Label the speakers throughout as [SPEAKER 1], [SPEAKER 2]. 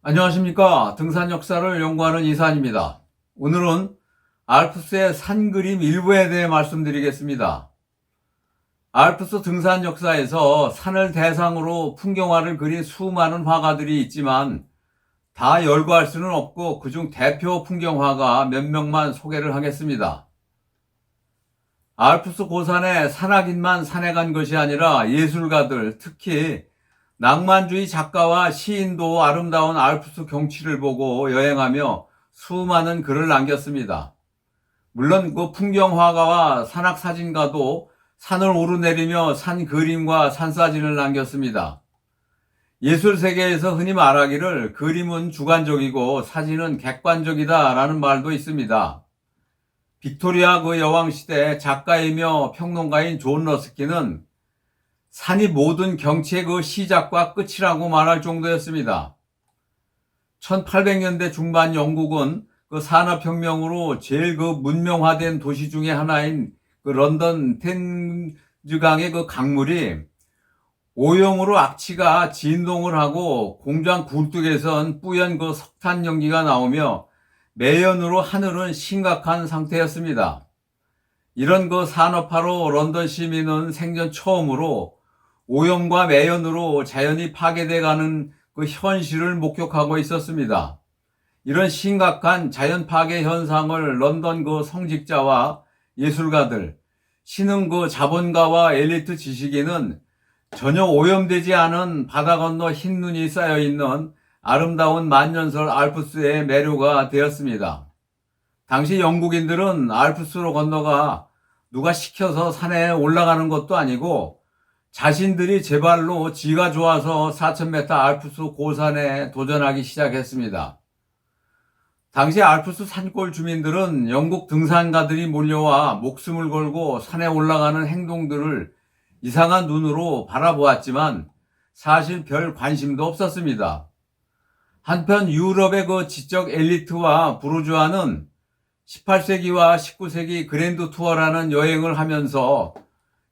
[SPEAKER 1] 안녕하십니까. 등산 역사를 연구하는 이산입니다. 오늘은 알프스의 산 그림 일부에 대해 말씀드리겠습니다. 알프스 등산 역사에서 산을 대상으로 풍경화를 그린 수많은 화가들이 있지만 다 열거할 수는 없고 그중 대표 풍경화가 몇 명만 소개를 하겠습니다. 알프스 고산에 산악인만 산에 간 것이 아니라 예술가들, 특히 낭만주의 작가와 시인도 아름다운 알프스 경치를 보고 여행하며 수많은 글을 남겼습니다. 물론 그 풍경화가와 산악사진가도 산을 오르내리며 산 그림과 산사진을 남겼습니다. 예술 세계에서 흔히 말하기를 그림은 주관적이고 사진은 객관적이다라는 말도 있습니다. 빅토리아 그 여왕시대 작가이며 평론가인 존 러스키는 산이 모든 경치의 그 시작과 끝이라고 말할 정도였습니다. 1800년대 중반 영국은 그 산업혁명으로 제일 그 문명화된 도시 중에 하나인 그 런던 템즈강의 그 강물이 오염으로 악취가 진동을 하고 공장 굴뚝에선 뿌연 그 석탄 연기가 나오며 매연으로 하늘은 심각한 상태였습니다. 이런 그 산업화로 런던 시민은 생전 처음으로 오염과 매연으로 자연이 파괴돼가는 그 현실을 목격하고 있었습니다. 이런 심각한 자연 파괴 현상을 런던 그 성직자와 예술가들, 신흥 그 자본가와 엘리트 지식인은 전혀 오염되지 않은 바다 건너 흰 눈이 쌓여있는 아름다운 만년설 알프스의 매료가 되었습니다. 당시 영국인들은 알프스로 건너가 누가 시켜서 산에 올라가는 것도 아니고 자신들이 제 발로 지가 좋아서 4000m 알프스 고산에 도전하기 시작했습니다. 당시 알프스 산골 주민들은 영국 등산가들이 몰려와 목숨을 걸고 산에 올라가는 행동들을 이상한 눈으로 바라보았지만 사실 별 관심도 없었습니다. 한편 유럽의 그 지적 엘리트와 부르주아는 18세기와 19세기 그랜드 투어라는 여행을 하면서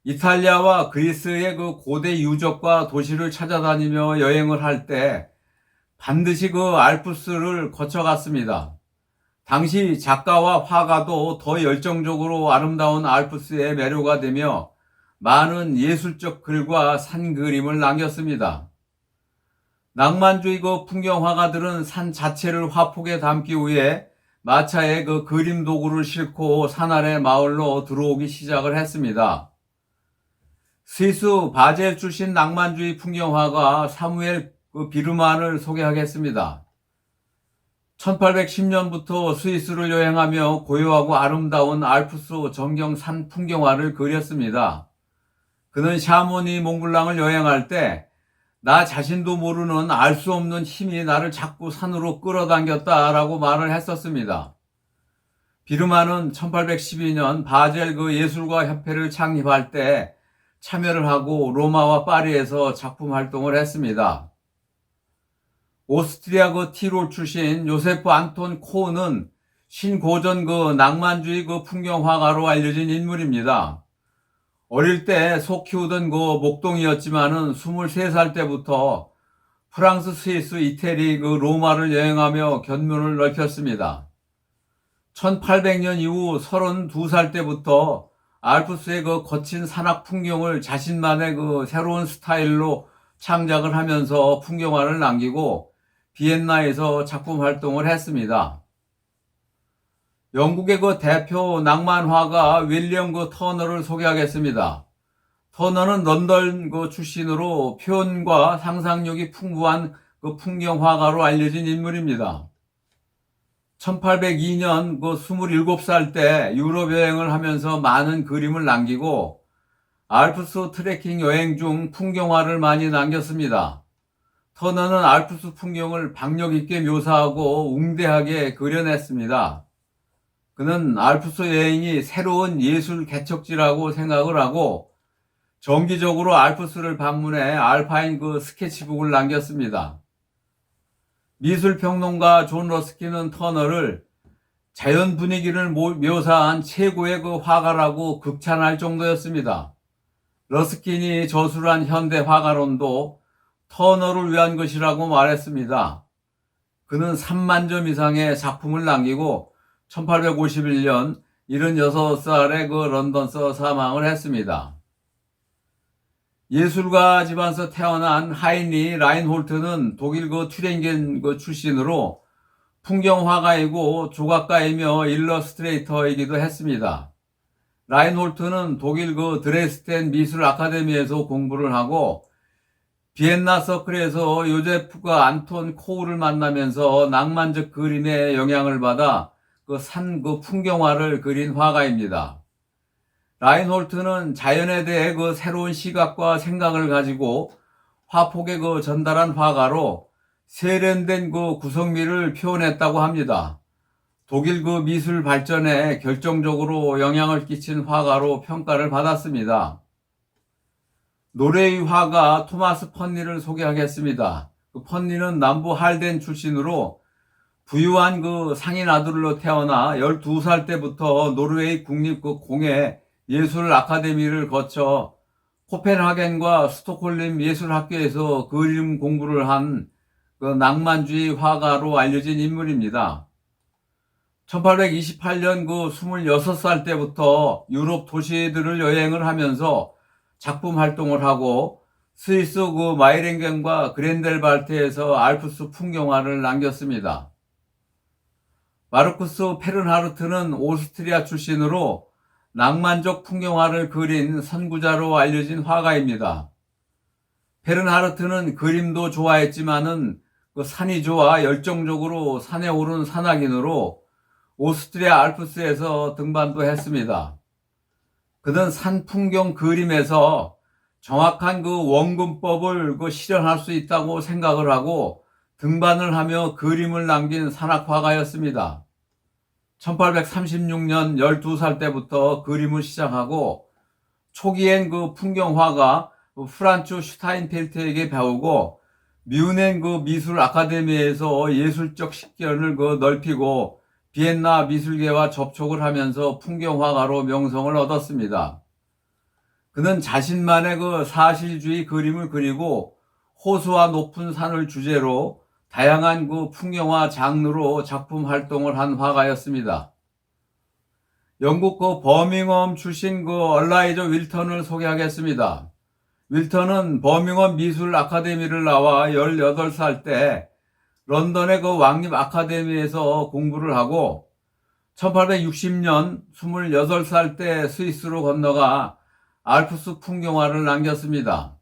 [SPEAKER 1] 이탈리아와 그리스의 그 고대 유적과 도시를 찾아다니며 여행을 할 때 반드시 그 알프스를 거쳐갔습니다. 당시 작가와 화가도 더 열정적으로 아름다운 알프스의 매료가 되며 많은 예술적 글과 산 그림을 남겼습니다. 낭만주의 그 풍경 화가들은 산 자체를 화폭에 담기 위해 마차에 그 그림 도구를 싣고 산 아래 마을로 들어오기 시작을 했습니다. 스위스 바젤 출신 낭만주의 풍경화가 사무엘 비르만을 소개하겠습니다. 1810년부터 스위스를 여행하며 고요하고 아름다운 알프스 전경 산 풍경화를 그렸습니다. 그는 샤모니 몽블랑을 여행할 때 나 자신도 모르는 알 수 없는 힘이 나를 자꾸 산으로 끌어당겼다라고 말을 했었습니다. 비르만은 1812년 바젤 그 예술가 협회를 창립할 때 참여를 하고 로마와 파리에서 작품 활동을 했습니다. 오스트리아 그 티롤 출신 요세프 안톤 코흐는 신고전 그 낭만주의 그 풍경화가로 알려진 인물입니다. 어릴 때 소 키우던 그 목동이었지만은 23살 때부터 프랑스, 스위스, 이태리, 그 로마를 여행하며 견문을 넓혔습니다. 1800년 이후 32살 때부터 알프스의 그 거친 산악 풍경을 자신만의 그 새로운 스타일로 창작을 하면서 풍경화를 남기고 비엔나에서 작품 활동을 했습니다. 영국의 그 대표 낭만화가 윌리엄 그 터너를 소개하겠습니다. 터너는 런던 그 출신으로 표현과 상상력이 풍부한 그 풍경화가로 알려진 인물입니다. 1802년 그 27살 때 유럽 여행을 하면서 많은 그림을 남기고 알프스 트레킹 여행 중 풍경화를 많이 남겼습니다. 터너는 알프스 풍경을 박력 있게 묘사하고 웅대하게 그려냈습니다. 그는 알프스 여행이 새로운 예술 개척지라고 생각을 하고 정기적으로 알프스를 방문해 알파인 그 스케치북을 남겼습니다. 미술평론가 존 러스키는 터너를 자연 분위기를 묘사한 최고의 그 화가라고 극찬할 정도였습니다. 러스킨이 저술한 현대 화가론도 터너를 위한 것이라고 말했습니다. 그는 3만 점 이상의 작품을 남기고 1851년 76살에 그 런던서 사망을 했습니다. 예술가 집안에서 태어난 하이니 라인홀트는 독일 그 튜링겐 그 출신으로 풍경화가이고 조각가이며 일러스트레이터이기도 했습니다. 라인홀트는 독일 그 드레스덴 미술 아카데미에서 공부를 하고 비엔나 서클에서 요제프가 안톤 코우를 만나면서 낭만적 그림에 영향을 받아 그 풍경화를 그린 화가입니다. 라인홀트는 자연에 대해 그 새로운 시각과 생각을 가지고 화폭에 그 전달한 화가로 세련된 그 구성미를 표현했다고 합니다. 독일 그 미술 발전에 결정적으로 영향을 끼친 화가로 평가를 받았습니다. 노르웨이 화가 토마스 펀니를 소개하겠습니다. 그 펀니는 남부 할덴 출신으로 부유한 그 상인 아들로 태어나 12살 때부터 노르웨이 국립 그 공예 예술 아카데미를 거쳐 코펜하겐과 스톡홀름 예술학교에서 그림 공부를 한 그 낭만주의 화가로 알려진 인물입니다. 1828년 그 26살 때부터 유럽 도시들을 여행을 하면서 작품 활동을 하고 스위스 그 마이랭겐과 그렌델발트에서 알프스 풍경화를 남겼습니다. 마르쿠스 페른하르트는 오스트리아 출신으로 낭만적 풍경화를 그린 선구자로 알려진 화가입니다. 페른하르트는 그림도 좋아했지만은 그 산이 좋아 열정적으로 산에 오른 산악인으로 오스트리아 알프스에서 등반도 했습니다. 그는 산 풍경 그림에서 정확한 그 원근법을 그 실현할 수 있다고 생각을 하고 등반을 하며 그림을 남긴 산악화가였습니다. 1836년 12살 때부터 그림을 시작하고 초기엔 그 풍경화가 프란츠 슈타인펠트에게 배우고 뮌헨 그 미술 아카데미에서 예술적 식견을 그 넓히고 비엔나 미술계와 접촉을 하면서 풍경화가로 명성을 얻었습니다. 그는 자신만의 그 사실주의 그림을 그리고 호수와 높은 산을 주제로 다양한 그 풍경화 장르로 작품 활동을 한 화가였습니다. 영국 그 버밍엄 출신 그 얼라이저 윌턴을 소개하겠습니다. 윌턴은 버밍엄 미술 아카데미를 나와 18살 때 런던의 그 왕립 아카데미에서 공부를 하고 1860년 28살 때 스위스로 건너가 알프스 풍경화를 남겼습니다.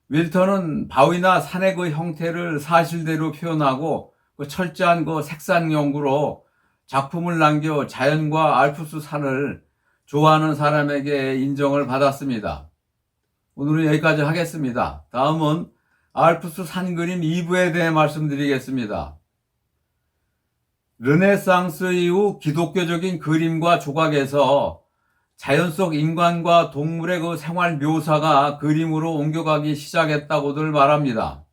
[SPEAKER 1] 윌턴은 바위나 산의 그 형태를 사실대로 표현하고 그 철저한 그 색상 연구로 작품을 남겨 자연과 알프스 산을 좋아하는 사람에게 인정을 받았습니다. 오늘은 여기까지 하겠습니다. 다음은 알프스 산그림 2부에 대해 말씀드리겠습니다. 르네상스 이후 기독교적인 그림과 조각에서 자연 속 인간과 동물의 그 생활 묘사가 그림으로 옮겨가기 시작했다고들 말합니다.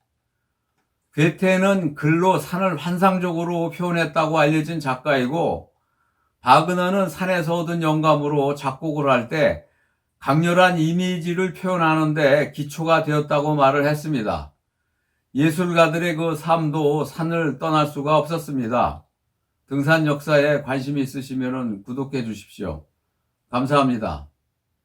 [SPEAKER 1] 괴테는 글로 산을 환상적으로 표현했다고 알려진 작가이고, 바그너는 산에서 얻은 영감으로 작곡을 할 때 강렬한 이미지를 표현하는데 기초가 되었다고 말을 했습니다. 예술가들의 그 삶도 산을 떠날 수가 없었습니다. 등산 역사에 관심이 있으시면 구독해 주십시오. 감사합니다.